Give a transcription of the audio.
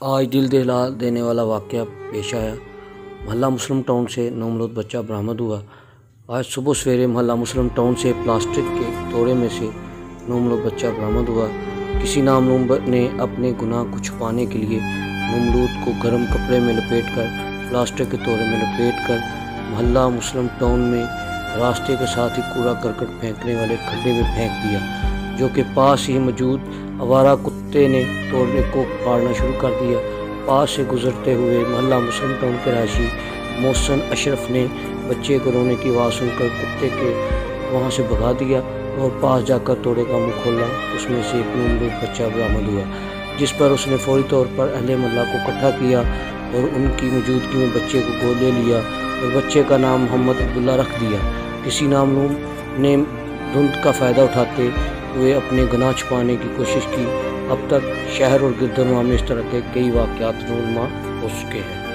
آج دل دہلا دینے والا واقعہ پیش آیا۔ محلہ مسلم ٹاؤن سے نومولود بچہ برآمد ہوا۔ آج صبح سویرے محلہ مسلم ٹاؤن سے پلاسٹک کے توڑے میں سے نومولود بچہ برآمد ہوا۔ کسی نامعلوم نے اپنے گناہ کو چھپانے کے لیے نومولود کو گرم کپڑے میں لپیٹ کر پلاسٹک کے توڑے میں لپیٹ کر محلہ مسلم ٹاؤن میں راستے کے ساتھ ہی کوڑا کرکٹ پھینکنے والے کھڈے میں پھینک دیا، جو کہ پاس ہی موجود آوارہ کتے نے توڑے کو پھاڑنا شروع کر دیا۔ پاس سے گزرتے ہوئے محلہ مسلم ٹاؤن کے رہائشی محسن اشرف نے بچے کو رونے کی آواز سن کر کتے کے وہاں سے بھگا دیا اور پاس جا کر توڑے کا منہ کھولا۔ اس میں سے ایک نومولود بچہ برآمد ہوا، جس پر اس نے فوری طور پر اہل محلہ کو اکٹھا کیا اور ان کی موجودگی میں بچے کو گود لے لیا اور بچے کا نام محمد عبداللہ رکھ دیا۔ کسی نامعلوم نے دھند کا فائدہ اٹھاتے ہوئے اپنے گناہ چھپانے کی کوشش کی۔ اب تک شہر اور گردنواں میں اس طرح کے کئی واقعات رونما ہو چکے ہیں۔